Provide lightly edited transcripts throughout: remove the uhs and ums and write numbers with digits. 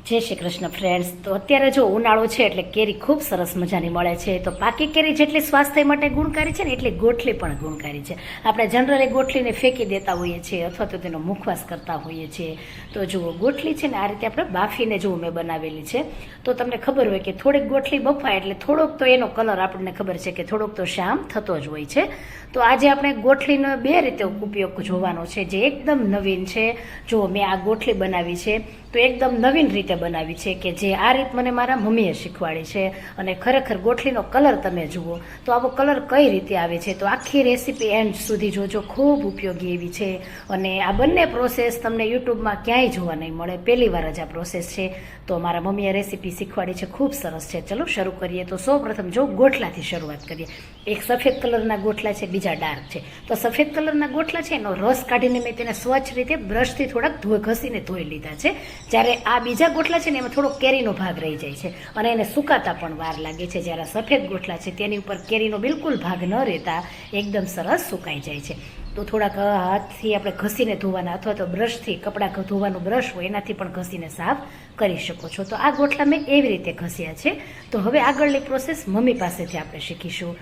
જય શ્રી કૃષ્ણ ફ્રેન્ડ્સ. તો અત્યારે જો ઉનાળો છે એટલે કેરી ખૂબ સરસ મજાની મળે છે. તો પાકી કેરી જેટલી સ્વાસ્થ્ય માટે ગુણકારી છે ને એટલી ગોઠલી પણ ગુણકારી છે. આપણે જનરલી ગોઠલીને ફેંકી દેતા હોઈએ છીએ અથવા તો તેનો મુખવાસ કરતા હોઈએ છીએ. તો જુઓ ગોઠલી છે ને આ રીતે આપણે બાફીને જુઓ મેં બનાવેલી છે. તો તમને ખબર હોય કે થોડીક ગોઠલી બફાય એટલે થોડોક તો એનો કલર આપણને ખબર છે કે થોડોક તો શ્યામ થતો જ હોય છે. તો આજે આપણે ગોઠલીનો બે રીતે ઉપયોગ જોવાનો છે જે એકદમ નવીન છે. જુઓ મેં આ ગોઠલી બનાવી છે તો એકદમ નવીન રીતે બનાવી છે કે જે આ રીત મને મારા મમ્મીએ શીખવાડી છે. અને ખરેખર ગોઠલીનો કલર તમે જુઓ તો આવો કલર કઈ રીતે આવે છે તો આખી રેસીપી એન્ડ સુધી જોજો, ખૂબ ઉપયોગી એવી છે. અને આ બંને પ્રોસેસ તમને યુટ્યુબમાં ક્યાંય જોવા નહીં મળે, પહેલી વાર જ આ પ્રોસેસ છે. તો મારા મમ્મીએ રેસીપી શીખવાડી છે, ખૂબ સરસ છે. ચલો શરૂ કરીએ. તો સૌ પ્રથમ જો ગોઠલાથી શરૂઆત કરીએ. એક સફેદ કલરના ગોઠલા છે, બીજા ડાર્ક છે. તો સફેદ કલરના ગોઠલા છે એનો રસ કાઢીને મેં તેને સ્વચ્છ રીતે બ્રશથી થોડાક ઘસીને ધોઈ લીધા છે. જ્યારે આ બીજા ગોઠલા છે ને એમાં થોડો કેરીનો ભાગ રહી જાય છે અને એને સુકાતા પણ વાર લાગે છે. જ્યારે સફેદ ગોઠલા છે તેની ઉપર કેરીનો બિલકુલ ભાગ ન રહેતા એકદમ સરસ સુકાઈ જાય છે. તો થોડાક હાથથી આપણે ઘસીને ધોવાના અથવા તો બ્રશથી, કપડાં ધોવાનું બ્રશ હોય એનાથી પણ ઘસીને સાફ કરી શકો છો. તો આ ગોઠલા મેં એવી રીતે ઘસ્યા છે. તો હવે આગળની પ્રોસેસ મમ્મી પાસેથી આપણે શીખીશું.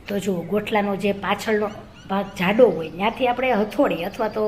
તો જુઓ ગોઠલાનો જે પાછળનો ભાગ જાડો હોય ત્યાંથી આપણે હથોડી અથવા તો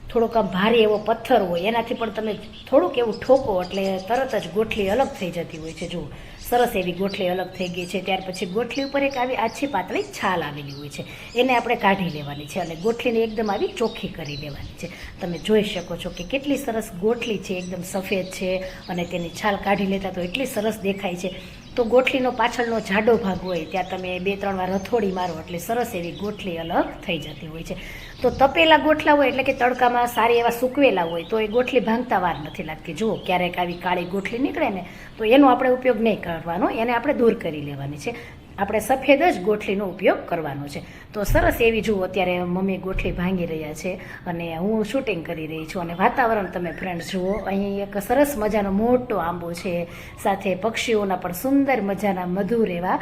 થોડોક આમ ભારે એવો પથ્થર હોય એનાથી પણ તમે થોડુંક એવું ઠોકો એટલે તરત જ ગોઠલી અલગ થઈ જતી હોય છે. જુઓ સરસ એવી ગોઠલી અલગ થઈ ગઈ છે. ત્યાર પછી ગોઠલી ઉપર એક આવી આછી પાતળી છાલ આવેલી હોય છે, એને આપણે કાઢી લેવાની છે અને ગોઠલીને એકદમ આવી ચોખ્ખી કરી લેવાની છે. તમે જોઈ શકો છો કે કેટલી સરસ ગોઠલી છે, એકદમ સફેદ છે અને તેની છાલ કાઢી લેતા તો એટલી સરસ દેખાય છે. તો ગોઠલીનો પાછળનો જાડો ભાગ હોય ત્યાં તમે 2-3 વાર હથોડી મારો એટલે સરસ એવી ગોઠલી અલગ થઈ જતી હોય છે. તો તપેલા ગોઠલા હોય એટલે કે તડકામાં સારી એવા સૂકવેલા હોય તો એ ગોઠલી ભાંગતા વાર નથી લાગતી. જુઓ ક્યારેક આવી કાળી ગોઠલી નીકળે ને તો એનો આપણે ઉપયોગ નહીં કરવાનો, એને આપણે દૂર કરી લેવાની છે. આપણે સફેદ જ ગોઠલીનો ઉપયોગ કરવાનો છે. તો સરસ એવી જુઓ અત્યારે મમ્મી ગોઠલી ભાંગી રહ્યા છે અને હું શૂટિંગ કરી રહી છું. અને વાતાવરણ તમે ફ્રેન્ડ્સ જુઓ, અહીં એક સરસ મજાનો મોટો આંબો છે, સાથે પક્ષીઓના પણ સુંદર મજાના મધુર એવા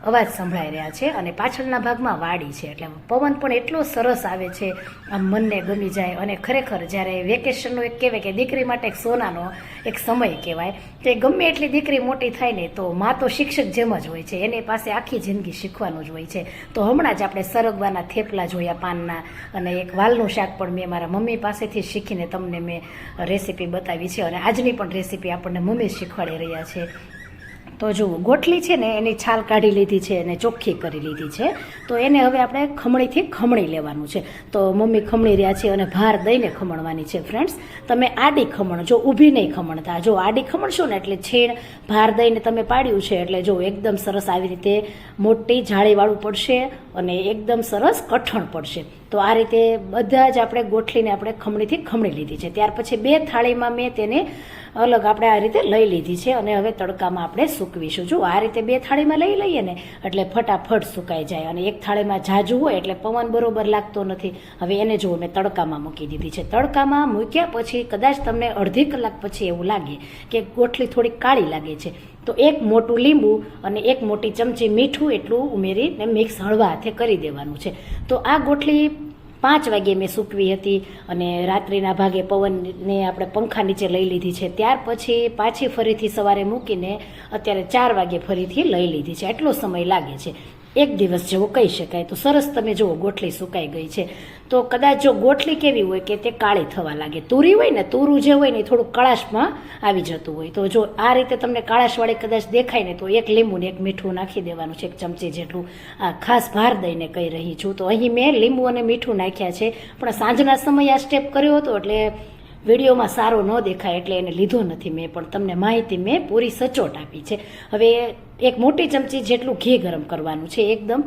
અવાજ સંભળાઈ રહ્યા છે અને પાછળના ભાગમાં વાડી છે એટલે પવન પણ એટલો સરસ આવે છે, આમ મનને ગમી જાય. અને ખરેખર જ્યારે વેકેશનનો એક કહેવાય કે દીકરી માટે એક સોનાનો એક સમય કહેવાય કે ગમે એટલી દીકરી મોટી થાય ને તો માં તો શિક્ષક જેમ જ હોય છે, એની પાસે આખી જિંદગી શીખવાનું જ હોય છે. તો હમણાં જ આપણે સરગવાના થેપલા જોયા પાનના અને એક વાલનું શાક પણ મેં મારા મમ્મી પાસેથી શીખીને તમને મેં રેસીપી બતાવી છે અને આજની પણ રેસીપી આપણને મમ્મી શીખવાડી રહ્યા છે. તો જુઓ ગોઠલી છે ને એની છાલ કાઢી લીધી છે અને ચોખ્ખી કરી લીધી છે. તો એને હવે આપણે ખમણીથી ખમણી લેવાનું છે. તો મમ્મી ખમણી રહ્યા છે અને ભાર દઈને ખમણવાની છે. ફ્રેન્ડ્સ તમે આડી ખમણ, જો ઊભી નહીં ખમણતા, જો આડી ખમણશો ને એટલે છેડ ભાર દઈને તમે પાડ્યું છે એટલે જો એકદમ સરસ આવી રીતે મોટી જાળીવાળું પડશે અને એકદમ સરસ કઠણ પડશે. તો આ રીતે બધા જ આપણે ગોઠલીને આપણે ખમણીથી ખમણી લીધી છે. ત્યાર પછી 2 થાળીમાં મેં તેને અલગ આપણે આ રીતે લઈ લીધી છે અને હવે તડકામાં આપણે સૂકવીશું. જો આ રીતે 2 થાળીમાં લઈ લઈએ ને એટલે ફટાફટ સુકાઈ જાય. અને એક થાળીમાં જાજુ હોય એટલે પવન બરોબર લાગતો નથી. હવે એને જુઓ મેં તડકામાં મૂકી દીધી છે. તડકામાં મૂક્યા પછી કદાચ તમને અડધી કલાક પછી એવું લાગે કે ગોઠલી થોડી કાળી લાગે છે તો 1 મોટું લીંબુ અને 1 મોટી ચમચી મીઠું એટલું ઉમેરીને મિક્સ હળવા હાથે કરી દેવાનું છે. તો આ ગોઠલી 5 વાગ્યે મેં સૂકવી હતી અને રાત્રિના ભાગે પવનને આપણે પંખા નીચે લઈ લીધી છે. ત્યાર પછી પાછી ફરીથી સવારે મૂકીને અત્યારે 4 વાગ્યે ફરીથી લઈ લીધી છે. એટલો સમય લાગે છે, 1 દિવસ જેવો કહી શકાય. તો સરસ તમે જુઓ ગોઠલી સુકાઈ ગઈ છે. તો કદાચ જો ગોઠલી કેવી હોય કે તે કાળી થવા લાગે, તુરી હોય ને, તુરું જે હોય ને થોડુંક કળાશમાં આવી જતું હોય. તો જો આ રીતે તમને કાળાશવાળી કદાચ દેખાય ને તો 1 લીંબુ ને 1 મીઠું નાખી દેવાનું છે, 1 ચમચી જેટલું. આ ખાસ ભાર દઈને કહી રહી છું. તો અહીં મેં લીંબુ અને મીઠું નાખ્યા છે પણ સાંજના સમયે આ સ્ટેપ કર્યો હતો એટલે વિડીયોમાં સારો ન દેખાય એટલે એને લીધો નથી મેં, પણ તમને માહિતી મેં પૂરી સચોટ આપી છે. હવે 1 મોટી ચમચી જેટલું ઘી ગરમ કરવાનું છે એકદમ.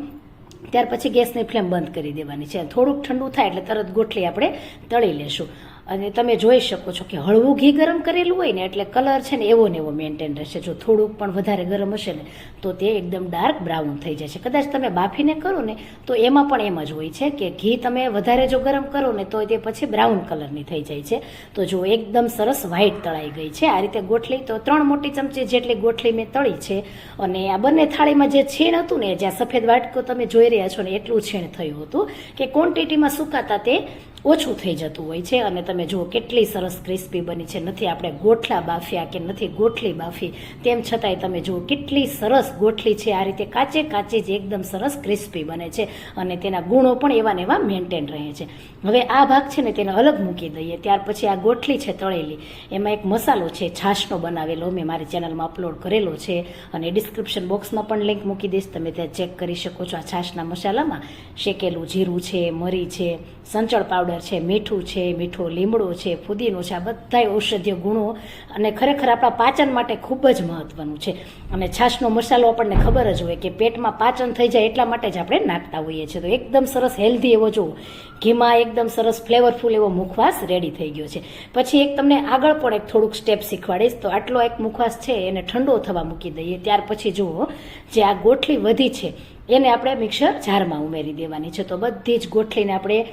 ત્યાર પછી ગેસની ફ્લેમ બંધ કરી દેવાની છે. થોડુંક ઠંડુ થાય એટલે તરત ગોઠલી આપણે તળી લેશું. અને તમે જોઈ શકો છો કે હળવું ઘી ગરમ કરેલું હોય ને એટલે કલર છે ને એવો ને એવો મેન્ટેન રહેશે. જો થોડુંક પણ વધારે ગરમ હશે ને તો તે એકદમ ડાર્ક બ્રાઉન થઈ જાય છે. કદાચ તમે બાફીને કરો ને તો એમાં પણ એમ જ હોય છે કે ઘી તમે વધારે જો ગરમ કરો ને તો તે પછી બ્રાઉન કલરની થઈ જાય છે. તો જો એકદમ સરસ વ્હાઈટ તળાઈ ગઈ છે આ રીતે ગોઠલી. તો 3 મોટી ચમચી જેટલી ગોઠલી મેં તળી છે અને આ બંને થાળીમાં જે છીણ હતું ને, જ્યાં સફેદ વાટકો તમે જોઈ રહ્યા છો ને એટલું છીણ થયું હતું કે ક્વોન્ટિટીમાં સુકાતા તે ઓછું થઈ જતું હોય છે. અને તમે જુઓ કેટલી સરસ ક્રિસ્પી બની છે. નથી આપણે ગોઠલા બાફ્યા કે નથી ગોઠલી બાફી, તેમ છતાંય તમે જુઓ કેટલી સરસ ગોઠલી છે. આ રીતે કાચે કાચી જ એકદમ સરસ ક્રિસ્પી બને છે અને તેના ગુણો પણ એવા ને એવા મેન્ટેન રહે છે. હવે આ ભાગ છે ને તેને અલગ મૂકી દઈએ. ત્યાર પછી આ ગોઠલી છે તળેલી, એમાં એક મસાલો છે છાશનો બનાવેલો, મેં મારી ચેનલમાં અપલોડ કરેલો છે અને ડિસ્ક્રિપ્શન બોક્સમાં પણ લિંક મૂકી દઈશ, તમે ત્યાં ચેક કરી શકો છો. આ છાશના મસાલામાં શેકેલું જીરું છે, મરી છે, સંચળ પાવડર છે, મીઠું છે, મીઠો લીમડો છે, ફુદીનો છે, આ બધાય ઔષધીય ગુણો અને ખરેખર આપણા પાચન માટે ખૂબ જ મહત્વનું છે. અને છાશનો મસાલો આપણને ખબર જ હોય કે પેટમાં પાચન થઈ જાય એટલા માટે જ આપણે નાખતા હોઈએ છીએ. તો એકદમ સરસ હેલ્ધી એવો જુઓ ઘીમાં એકદમ સરસ ફ્લેવરફુલ એવો મુખવાસ રેડી થઈ ગયો છે. પછી એક તમને આગળ પણ એક થોડુંક સ્ટેપ શીખવાડીશ. તો આટલો એક મુખવાસ છે એને ઠંડો થવા મૂકી દઈએ. ત્યાર પછી જુઓ જે આ ગોઠલી વધી છે એને આપણે મિક્સર જારમાં ઉમેરી દેવાની છે. તો બધી જ ગોઠલીને આપણે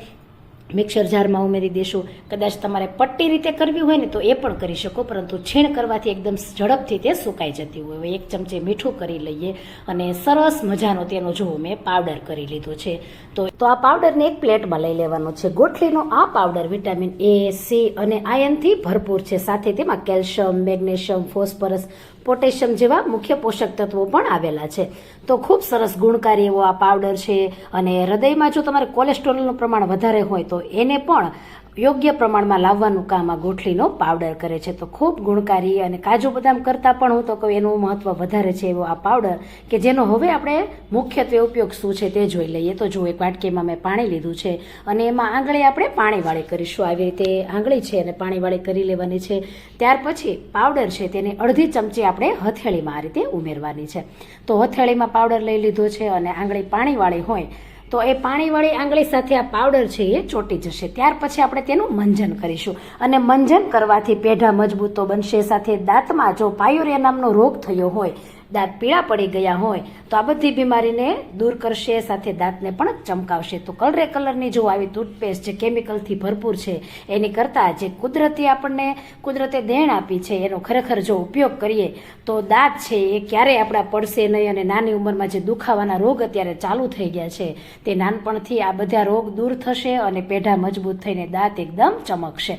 મિક્સર જારમાં ઉમેરી દેશું. કદાચ તમારે પટ્ટી રીતે કરવી હોય ને તો એ પણ કરી શકો, પરંતુ છીણ કરવાથી એકદમ ઝડપથી તે સુકાઈ જતી હોય. એક ચમચી મીઠું કરી લઈએ અને સરસ મજાનો તેનો જુઓ મેં પાવડર કરી લીધો છે. તો આ પાવડરને એક પ્લેટમાં લઈ લેવાનો છે. ગોઠલીનો આ પાવડર વિટામિન A, C અને આયર્નથી ભરપૂર છે. સાથે તેમાં કેલ્શિયમ, મેગ્નેશિયમ, ફોસ્ફરસ, પોટેશિયમ જેવા મુખ્ય પોષક તત્વો પણ આવેલા છે. તો ખૂબ સરસ ગુણકારી એવો આ પાવડર છે. અને હૃદયમાં જો તમારે કોલેસ્ટ્રોલનું પ્રમાણ વધારે હોય તો એને પણ યોગ્ય પ્રમાણમાં લાવવાનું કામ આ ગોઠલીનો પાવડર કરે છે. તો ખૂબ ગુણકારી અને કાજુ બદામ કરતાં પણ હું તો કહું એનું મહત્વ વધારે છે એવો આ પાવડર, કે જેનો હવે આપણે મુખ્યત્વે ઉપયોગ શું છે તે જોઈ લઈએ. તો જો એક વાટકીમાં મેં પાણી લીધું છે અને એમાં આંગળી આપણે પાણીવાળી કરીશું. આવી રીતે આંગળી છે અને પાણીવાળી કરી લેવાની છે. ત્યાર પછી પાવડર છે તેને અડધી ચમચી આપણે હથેળીમાં આ રીતે ઉમેરવાની છે. તો હથેળીમાં પાવડર લઈ લીધો છે અને આંગળી પાણીવાળી હોય તો એ પાણીવાળી આંગળી સાથે આ પાવડર છે એ ચોંટી જશે. ત્યાર પછી આપણે તેનું મંજન કરીશું અને મંજન કરવાથી પેઢા મજબૂતો બનશે. સાથે દાંતમાં જો પાયુરિયા નામનો રોગ થયો હોય, દાંત પીળા પડી ગયા હોય તો આ બધી બીમારીને દૂર કરશે. સાથે દાંતને પણ ચમકાવશે. તો કલરની જો આવી ટૂથપેસ્ટ જે કેમિકલથી ભરપૂર છે એની કરતાં જે કુદરતી આપણને કુદરતે દેણ આપી છે એનો ખરેખર જો ઉપયોગ કરીએ તો દાંત છે એ ક્યારેય આપણા પડશે નહીં. અને નાની ઉંમરમાં જે દુખાવાના રોગ અત્યારે ચાલુ થઈ ગયા છે તે નાનપણથી આ બધા રોગ દૂર થશે અને પેઢા મજબૂત થઈને દાંત એકદમ ચમકશે.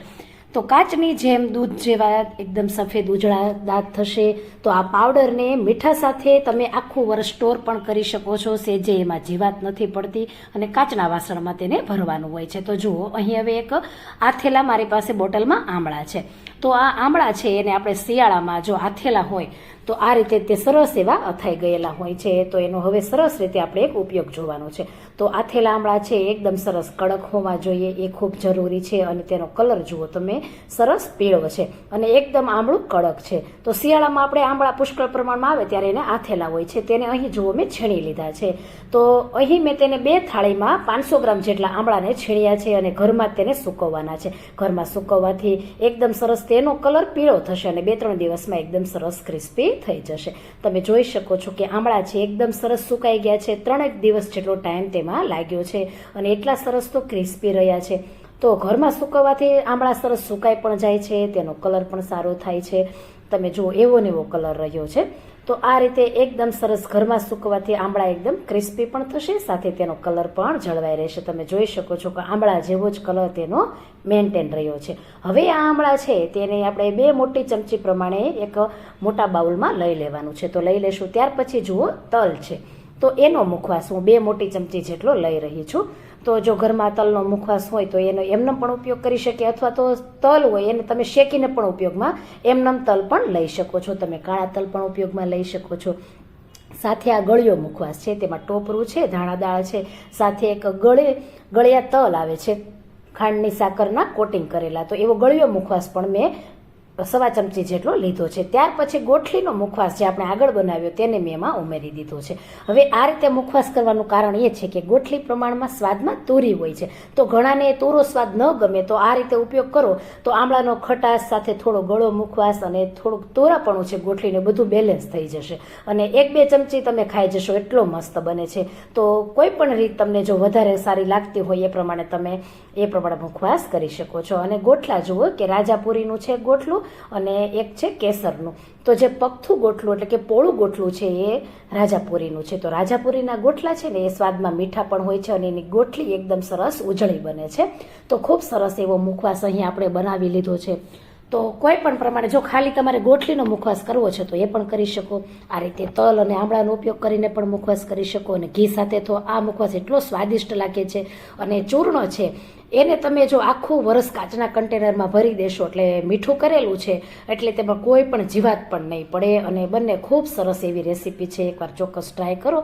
તો કાચની જેમ દૂધ જેવા એકદમ સફેદ ઉજળા દાંત થશે. તો આ પાવડરને મીઠા સાથે તમે આખું વર્ષ સ્ટોર પણ કરી શકો છો. સેજે એમાં જીવાત નથી પડતી અને કાચના વાસણમાં તેને ભરવાનું હોય છે. તો જુઓ અહીં હવે એક આથેલા મારી પાસે બોટલમાં આમળા છે. તો આ આમળા છે એને આપણે શિયાળામાં જો આથેલા હોય તો આ રીતે તે સરસ એવા અથાઈ ગયેલા હોય છે. તો એનો હવે સરસ રીતે આપણે એક ઉપયોગ જોવાનો છે. તો આથેલા આમળા છે એકદમ સરસ કડક હોવા જોઈએ, એ ખૂબ જરૂરી છે. અને તેનો કલર જુઓ તમે સરસ પીળો છે અને એકદમ આમળું કડક છે. તો શિયાળામાં આપણે આમળા પુષ્કળ પ્રમાણમાં આવે ત્યારે એને આથેલા હોય છે. તેને અહીં જુઓ મેં છીણી લીધા છે. તો અહીં મેં તેને 2 થાળીમાં 500 ગ્રામ જેટલા આમળાને છીણ્યા છે અને ઘરમાં જ તેને સૂકવવાના છે. ઘરમાં સૂકવવાથી એકદમ સરસ તેનો કલર પીળો થશે અને 2-3 દિવસમાં એકદમ સરસ ક્રિસ્પી થઈ જશે. તમે જોઈ શકો છો કે આમળા છે એકદમ સરસ સુકાઈ ગયા છે. 3 દિવસ જેટલો ટાઈમ તેમાં લાગ્યો છે અને એટલા સરસ તો ક્રિસ્પી રહ્યા છે. તો ઘરમાં સૂકવવાથી આમળા સરસ સુકાઈ પણ જાય છે, તેનો કલર પણ સારો થાય છે. તમે જુઓ એવો ને એવો કલર રહ્યો છે. તો આ રીતે એકદમ સરસ ઘરમાં સૂકવવાથી આમળા એકદમ ક્રિસ્પી પણ થશે, સાથે તેનો કલર પણ જળવાઈ રહેશે. તમે જોઈ શકો છો કે આમળા જેવો જ કલર તેનો મેન્ટેન રહ્યો છે. હવે આ આમળા છે તેને આપણે 2 મોટી ચમચી પ્રમાણે એક મોટા બાઉલમાં લઈ લેવાનું છે. તો લઈ લેશું. ત્યાર પછી જુઓ તલ છે, તો એનો મુખવાસ હું 2 મોટી ચમચી જેટલો લઈ રહી છું. તો જો ઘરમાં તલનો મુખવાસ હોય તો એનો એમનેમ પણ ઉપયોગ કરી શકીએ, અથવા તો તલ હોય એને તમે શેકીને પણ ઉપયોગમાં એમનેમ તલ પણ લઈ શકો છો. તમે કાળા તલ પણ ઉપયોગમાં લઈ શકો છો. સાથે આ ગળ્યો મુખવાસ છે, તેમાં ટોપરું છે, ધાણાદાળ છે, સાથે એક ગળ્યા તલ આવે છે ખાંડની સાકરના કોટિંગ કરેલા. તો એવો ગળ્યો મુખવાસ પણ મેં 1.25 ચમચી જેટલો લીધો છે. ત્યાર પછી ગોઠલીનો મુખવાસ જે આપણે આગળ બનાવ્યો તેને મેં એમાં ઉમેરી દીધો છે. હવે આ રીતે મુખવાસ કરવાનું કારણ એ છે કે ગોઠલી પ્રમાણમાં સ્વાદમાં તુરી હોય છે. તો ઘણાને તુરો સ્વાદ ન ગમે તો આ રીતે ઉપયોગ કરો તો આમળાનો ખટાશ સાથે થોડો ગળો મુખવાસ અને થોડુંક તોરાપણું છે ગોઠલીને બધું બેલેન્સ થઈ જશે અને 1-2 ચમચી તમે ખાઈ જશો એટલો મસ્ત બને છે. તો કોઈ પણ રીત તમને જો વધારે સારી લાગતી હોય એ પ્રમાણે તમે મુખવાસ કરી શકો છો. અને ગોઠલા જુઓ કે રાજાપુરીનું છે ગોઠલું અને એક છે કેસરનું. તો જે પગથું ગોટલું એટલે કે પોળું ગોટલું છે એ રાજાપુરીનું છે. તો રાજાપુરીના ગોટલા છે ને એ સ્વાદમાં મીઠા પણ હોય છે અને એની ગોટલી એકદમ સરસ ઉજળી બને છે. તો ખૂબ સરસ એવો મુખવાસ અહીં આપણે બનાવી લીધો છે. તો કોઈ પણ પ્રમાણે જો ખાલી તમારે ગોટલીનો મુખવાસ કરવો છે તો એ પણ કરી શકો. આ રીતે તલ અને આમળાનો ઉપયોગ કરીને પણ મુખવાસ કરી શકો. અને ઘી સાથે તો આ મુખવાસ એટલો સ્વાદિષ્ટ લાગે છે. અને ચૂર્ણ છે એને તમે જો આખું વરસ કાચના કન્ટેનરમાં ભરી દેશો એટલે મીઠું કરેલું છે એટલે તેમાં કોઈ પણ જીવાત પણ નહીં પડે. અને બંને ખૂબ સરસ એવી રેસીપી છે, એકવાર ચોક્કસ ટ્રાય કરો.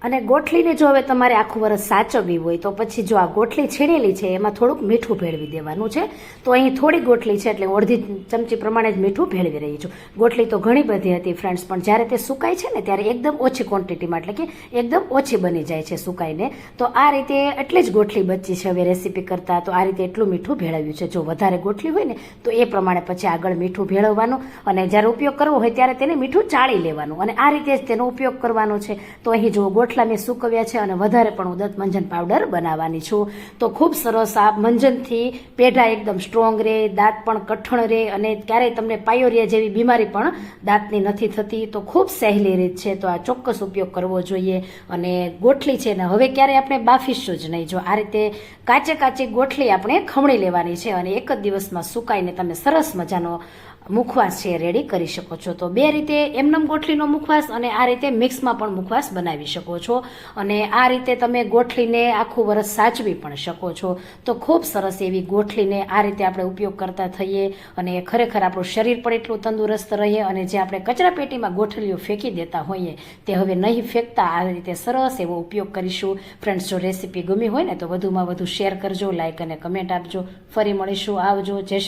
અને ગોટલીને જો હવે તમારે આખું વરસ સાચવવી હોય તો પછી જો આ ગોટલી છીણેલી છે એમાં થોડુંક મીઠું ભેળવી દેવાનું છે. તો અહીં થોડી ગોટલી છે એટલે અડધી ચમચી પ્રમાણે જ મીઠું ભેળવી રહી છું. ગોટલી તો ઘણી બધી હતી ફ્રેન્ડ્સ, પણ જ્યારે તે સુકાય છે ને ત્યારે એકદમ ઓછી ક્વોન્ટિટીમાં એટલે કે એકદમ ઓછી બની જાય છે સુકાઈને. તો આ રીતે એટલી જ ગોટલી બચી છે હવે રેસીપી કરતાં. તો આ રીતે એટલું મીઠું ભેળવ્યું છે. જો વધારે ગોટલી હોય ને તો એ પ્રમાણે પછી આગળ મીઠું ભેળવવાનું અને જ્યારે ઉપયોગ કરવો હોય ત્યારે તેને મીઠું ચાળી લેવાનું અને આ રીતે જ તેનો ઉપયોગ કરવાનો છે. તો અહીં જો ગોટલા મેં સૂકવ્યા છે અને વધારે પણ હું દંત મંજન પાવડર બનાવવાની છું. તો ખૂબ સરસ આ મંજનથી પેઢા એકદમ સ્ટ્રોંગ રહે, દાંત પણ કઠણ રહે અને ક્યારેય તમને પાયોરિયા જેવી બીમારી પણ દાંતની નથી થતી. તો ખૂબ સહેલી રીત છે. તો આ ચોક્કસ ઉપયોગ કરવો જોઈએ. અને ગોટલી છે ને હવે ક્યારેય આપણે બાફીશું જ નહીં. જો આ રીતે કાચે કાચી ગોટલી આપણે ખમણી લેવાની છે અને એક જ દિવસમાં સુકાઈને તમે સરસ મજાનો મુખવાસ છે રેડી કરી શકો છો. તો બે રીતે એમનેમ ગોટલીનો મુખવાસ અને આ રીતે મિક્સમાં પણ મુખવાસ બનાવી શકો છો. અને આ રીતે તમે ગોટલીને આખું વરસ સાચવી પણ શકો છો. તો ખૂબ સરસ એવી ગોટલીને આ રીતે આપણે ઉપયોગ કરતા થઈએ અને ખરેખર આપણું શરીર પણ એટલું તંદુરસ્ત રહે. અને જે આપણે કચરા પેટીમાં ગોઠલીઓ ફેંકી દેતા હોઈએ તે હવે નહીં ફેંકતા આ રીતે સરસ એવો ઉપયોગ કરીશું. ફ્રેન્ડ્સ, જો રેસીપી ગમી હોય ને તો વધુમાં વધુ શેર કરજો, લાઇક અને કમેન્ટ આપજો. ફરી મળીશું. આવજો. જય શ્રી